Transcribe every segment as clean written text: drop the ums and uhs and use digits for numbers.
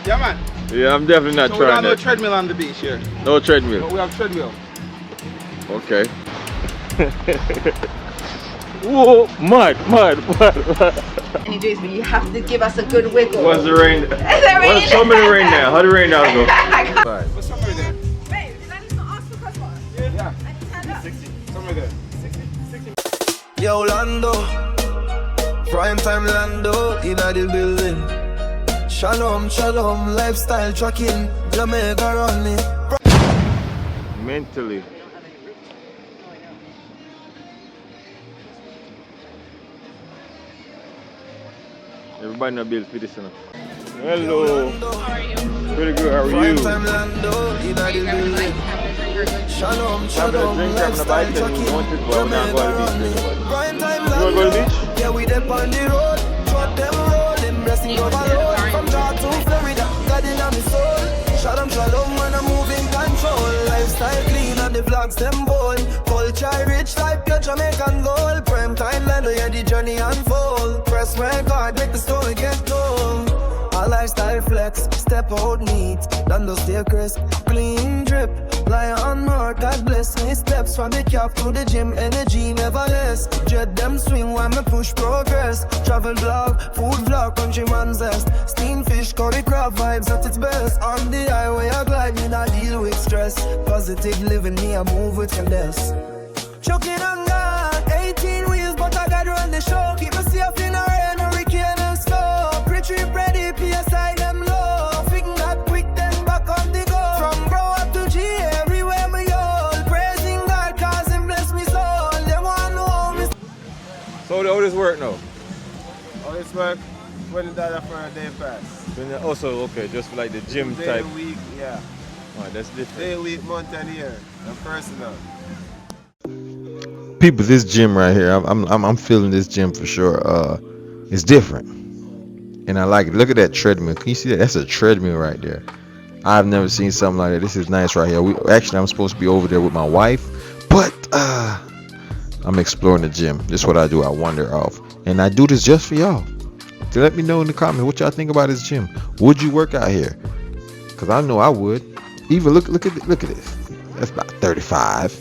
Yeah, man. Yeah, I'm definitely not So trying we that. have no treadmill on the beach here. No treadmill. But we have treadmill. Okay. Whoa, mud. Any days, but you have to give us a good wiggle. What's the rain? What's show me the rain now? How the rain down go? Right. What's somewhere there? Wait, did I just not ask the question? Yeah. I just turned up. 60. Somewhere there. 60. Yo, Lando, prime time Lando in the building. Shalom, shalom, lifestyle trucking, Jamaica running. Mentally. Everybody know Bill for this now. Hello. How are you? Pretty good. How are Prime you? time Lando in the building. Shalom, shalom, lifestyle trucking, Jamaica running. Prime time You wanna go to the Lando, beach? yeah, we dip on the road. Truck them rolling, blessing overload. From Georgia to Florida, God in my soul. Shalom, shalom, when I'm moving control. Lifestyle clean and the vlogs them bold. Culture rich like your Jamaican gold. Prime time Lando, yeah, the journey unfold. Press record, make the story get told. A lifestyle flex, step out neat. Lando stay crisp, clean drip. Lie on mark, God bless me. Steps from the cap to the gym, energy never less. Jet them swing when me push progress. Travel vlog, food vlog, countryman zest. Steam fish, curry crab vibes at its best. On the highway I glide, me not deal with stress. Positive living, me I move with finesse. Chucking on God, 18 wheels, but I gotta run the show. Keep me safe in a rain, hurricane and snow. Pre-trip ready, PSI them low. Think that quick, then back on the go. From bro up to G, everywhere me hold. Praising God, cause him bless me soul. They want to know me. So how this work now? All this work, $20 for a day pass. Also, okay, just for like the gym Day, type. week, yeah. Alright, that's different. Day, week, month, and year. And personal. People, this gym right here, I'm feeling this gym for sure. It's different, and I like it. Look at that treadmill. Can you see that? That's a treadmill right there. I've never seen something like that. This is nice right here. Actually, I'm supposed to be over there with my wife, but I'm exploring the gym. This is what I do. I wander off, and I do this just for y'all. To let me know in the comments what y'all think about this gym. Would you work out here? Cause I know I would. Even look at this. That's about 35.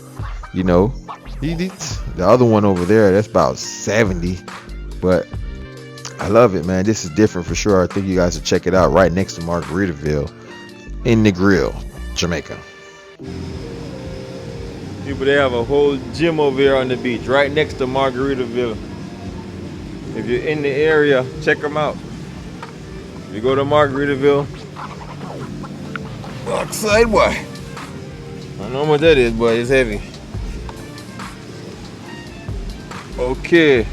You know. The other one over there, that's about 70. But I love it, man. This is different for sure. I think you guys should check it out. Right next to Margaritaville in Negril, Jamaica. People, they have a whole gym over here on the beach, right next to Margaritaville. If you're in the area, check them out. If you go to Margaritaville, outside, boy. I don't know what that is, but it's heavy. Okay.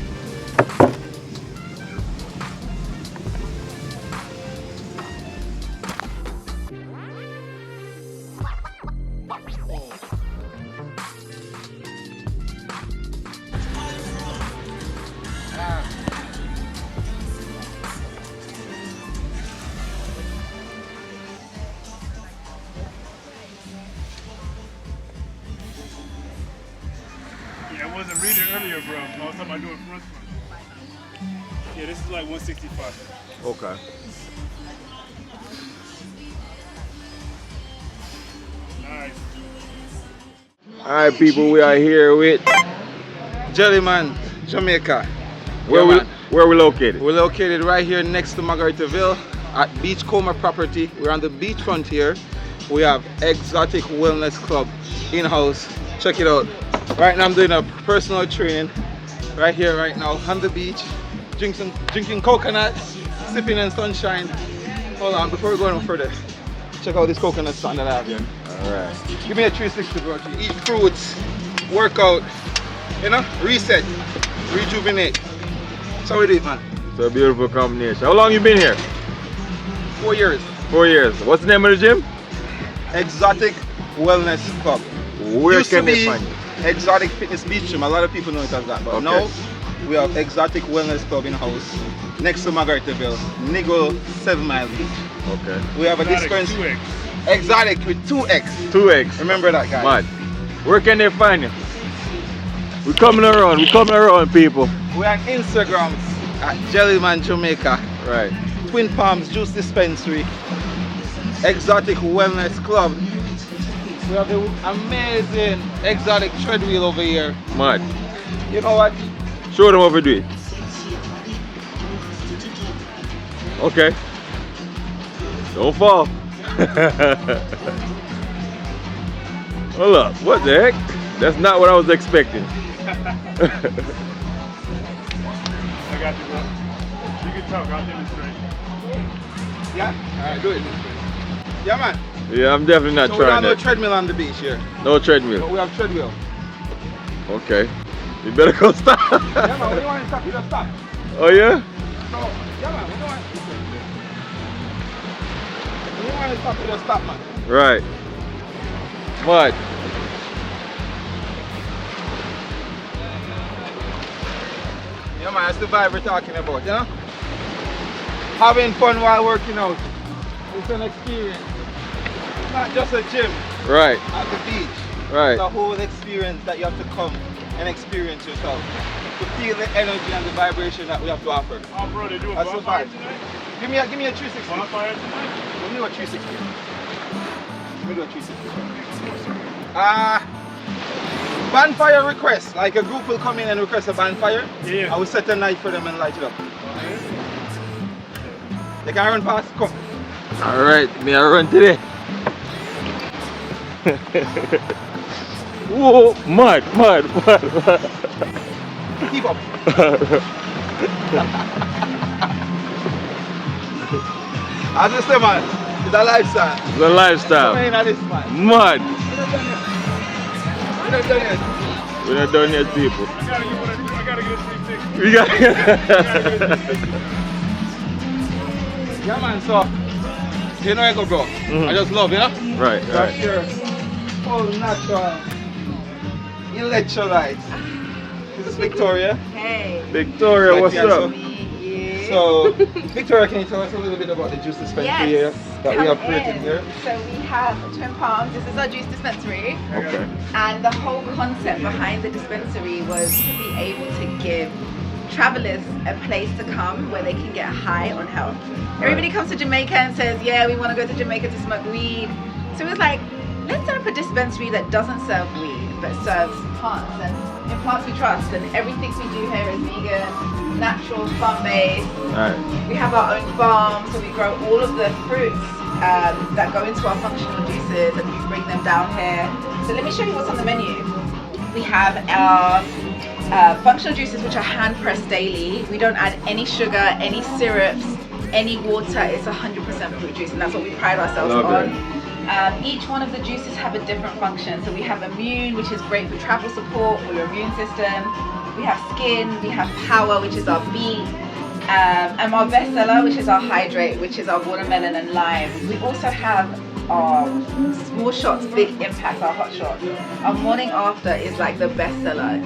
Yeah, I wasn't reading earlier, bro. I was talking about doing front. Yeah, this is like 165. Okay. Nice. Alright, people, we are here with Jellyman, Jamaica. where we located. We're located right here next to Margaritaville at Beachcomber property. We're on the beachfront here. We have Exotic Wellness Club in-house. Check it out. Right now I'm doing a personal training right here, right now on the beach, drinking coconut, sipping in sunshine. Hold on, before we go any further, check out this coconut sun that I have here. Alright. Give me a 360, bro. Eat fruits, work out, you know, reset, rejuvenate. That's how we do it, man. It's a beautiful combination. How long you been here? 4 years. 4 years. What's the name of the gym? Exotic Wellness Club. Where Used can to they be find you? Exotic Fitness Beach Gym. A lot of people know it as that, but Okay. now we have Exotic Wellness Club in house next to Margaritaville, Negril 7 Mile Beach. Okay. We have a Exotic dispense 2X. Exotic with 2X. 2X. Remember that, guys. Man, where can they find you? We're coming around, people. We're on Instagram at Jellyman Jamaica, Right. Twin Palms Juice Dispensary, Exotic Wellness Club. We have the amazing exotic treadwheel over here. Mad. You know what? Show them how we do it. Okay. Don't fall. Hold up. What the heck? That's not what I was expecting. I got you, bro. You can talk. I'll demonstrate. Yeah? Alright, do it. Yeah, man. Yeah, I'm definitely not So we trying have no that. treadmill on the beach here. No But treadmill. we have treadwheel. Okay. You better go stop. Yeah, man. When you want to stop, you just stop. Oh, yeah? So, yeah, man. When you want to stop, you just stop, man. Right. What? Yeah, man. That's the vibe we're talking about, you know? Having fun while working out. It's an experience. It's not just a gym Right. at the beach. Right. It's a whole experience that you have to come and experience yourself. To feel the energy and the vibration that we have to offer. Oh, bro, they do a That's the bonfire vibe. tonight? Give me a 360. Bonfire tonight? Let me do a 360. Let me do a 360. Bonfire request. Like a group will come in and request a bonfire. Yeah. I will set a night for them and light it up. They can run past. Come. All right. Me, I run today. Whoa. Mud. Keep up. As I say, man, it's a lifestyle. The lifestyle. Come in at this, man. Mud. We're not done yet. We're not done yet, people. I gotta get a 360. We got Yeah, man, so, you know I go, bro. I just love, you know? Right, That's right. your whole natural electrolytes. This is Victoria. Hey. Victoria, what's up? So, Victoria, can you tell us a little bit about the juice dispensary here that we have created here? So we have Twin Palms. This is our juice dispensary. Okay. And the whole concept behind the dispensary was to be able to give travelers a place to come where they can get high on health. Everybody comes to Jamaica and says, yeah, we want to go to Jamaica to smoke weed. So it was like, let's set up a dispensary that doesn't serve weed, but serves plants. And in plants we trust, and everything we do here is vegan, natural, farm-based. Alright. We have our own farm, so we grow all of the fruits that go into our functional juices, and we bring them down here. So let me show you what's on the menu. We have our functional juices, which are hand pressed daily. We don't add any sugar, any syrups, any water. It's 100% fruit juice, and that's what we pride ourselves on. Each one of the juices have a different function. So we have immune, which is great for travel support for your immune system. We have skin, we have power, which is our beet, and our bestseller, which is our hydrate, which is our watermelon and lime. We also have our small shots, big impact, our hot shots. Our morning after is like the bestseller.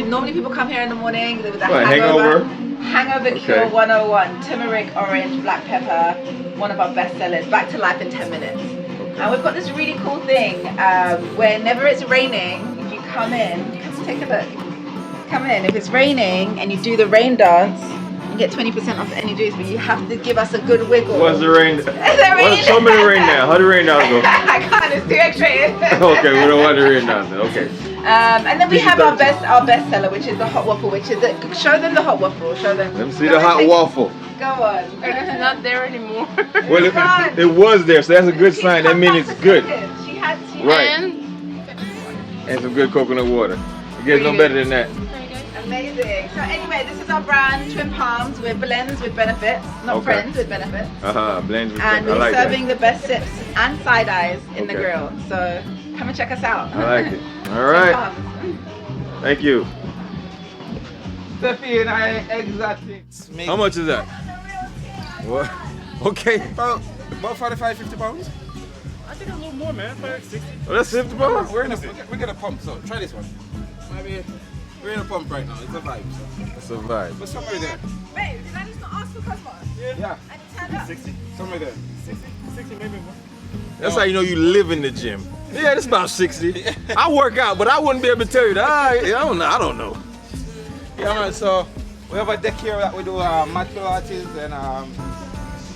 Normally people come here in the morning with a hangover. Hangover Cure 101, turmeric, orange, black pepper, one of our best sellers, back to life in 10 minutes. And we've got this really cool thing, whenever it's raining, if you come in, come take a look. Come in, if it's raining and you do the rain dance, you get 20% off any juice, but you have to give us a good wiggle. What's the rain? Show me the rain now. How the rain dance go? I can't, it's too extra. Okay, we don't want the rain dance. Okay. And then we have our best seller, which is the hot waffle, which is show them the hot waffle. Show them. Let me see the hot waffle. Go on. It's not there anymore. Well, it was there, so that's a good sign. That means it's good. She had Right. And some good coconut water. You get no better than that. Amazing. So anyway, this is our brand, Twin Palms. We're blends with benefits, not friends with benefits. Blends with And benefits. I we're like serving the best sips and side eyes in the Okay. grill. So come and check us out. I like it. All Twin right. Palms. Thank you. Steffi and I exactly. How much is that? What? Okay. About 45, 50 pounds. I think a little more, man. Like 60. Oh, that's 50 bucks? We get a pump, so try this one. Maybe we're in a pump right now. It's a vibe. So. That's a vibe. But somewhere there. Babe, did I just not ask for Cosmos? Yeah. And it turned up. 60. Somewhere there. 60 maybe more. That's how you know you live in the gym. Yeah, it's about 60. I work out, but I wouldn't be able to tell you that. I don't know. Yeah, man. So we have a deck here that we do mat Pilates and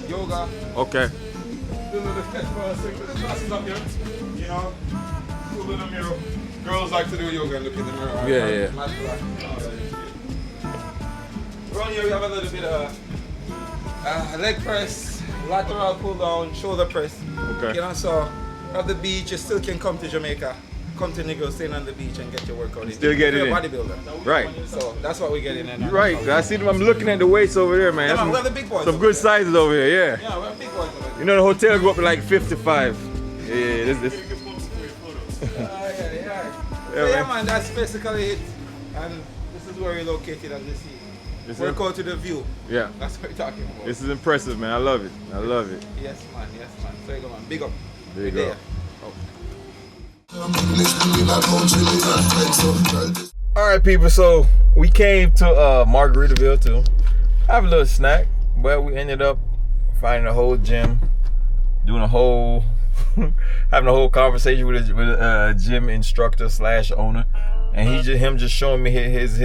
yoga. Okay. do the sketch ball, classes up here. You know, do the mirror. Girls like to do yoga and look in the mirror. Right? Yeah. Around here we have a little bit of leg press, lateral pull down, shoulder press. Okay. You know, so at the beach you still can come to Jamaica, come to Negril, stay on the beach and get your workout in. Still get it in. Bodybuilder. Right. So that's what we get in. You're right. I see them. I'm looking at the weights over there, man. Yeah, man, Some- we have the big boys. Some over good there. sizes over here, yeah. Yeah, we have big boys over there. You know the hotel go up to like 55. Yeah, this. So yeah, man, that's basically it. And this is where we're located, as you see. Work out to the view. Yeah. That's what we're talking about. This is impressive, man. I love it. I love it. Yes, man. So you go, man. Big up. Big We're up. there. All right, people. So we came to Margaritaville to have a little snack, but we ended up finding a whole gym, doing a whole, having a whole conversation with a gym instructor / owner, and him just showing me his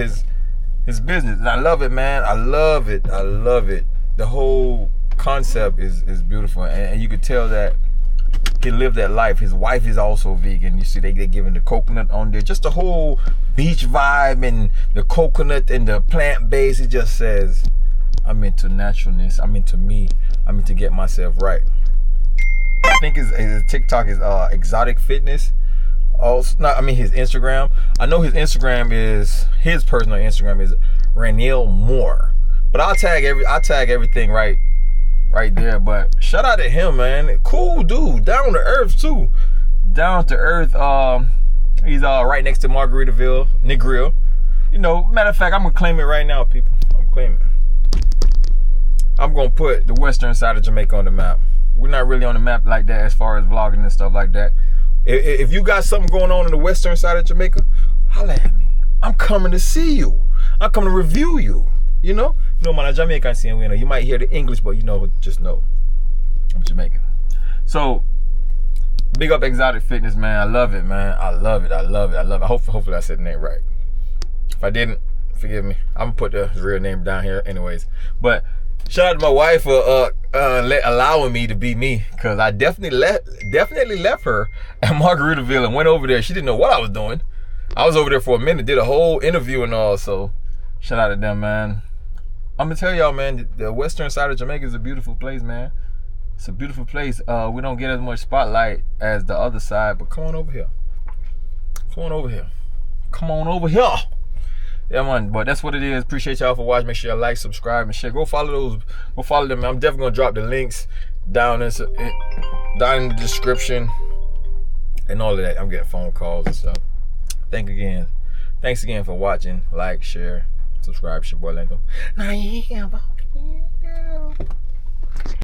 business, and I love it, man. I love it. The whole concept is beautiful, and you could tell that he lived that life. His wife is also vegan. You see, they giving the coconut on there, just the whole beach vibe and the coconut and the plant base. It just says, I'm into naturalness. I'm into me. I'm into get myself right. I think his TikTok is exotic fitness. Also, his Instagram. I know his personal Instagram is Negril Moore. But I'll tag everything right there. But shout out to him, man. Cool dude, down to earth too. Down to earth. He's right next to Margaritaville, Negril. You know, matter of fact, I'm gonna claim it right now, people. I'm claiming. I'm gonna put the western side of Jamaica on the map. We're not really on the map like that as far as vlogging and stuff like that. If you got something going on the western side of Jamaica, holla at me. I'm coming to see you. I'm coming to review you. You know, man, I'm Jamaican. You might hear the English, but just know I'm Jamaican. So, big up Exotic Fitness, man. I love it, man. I love it. Hopefully I said the name right. If I didn't, forgive me. I'm gonna put the real name down here anyways. But shout out to my wife for allowing me to be me, because I definitely left her at Margaritaville and went over there. She didn't know what I was doing. I was over there for a minute, did a whole interview and all. So shout out to them, man. I'm gonna tell y'all, man, the western side of Jamaica is a beautiful place, man. It's a beautiful place. We don't get as much spotlight as the other side, but come on over here. Yeah, man, but that's what it is. Appreciate y'all for watching. Make sure y'all like, subscribe, and share. Go follow them. I'm definitely gonna drop the links down in the description and all of that. I'm getting phone calls and stuff. Thanks again for watching. Like, share, subscribe. It's your boy Lando.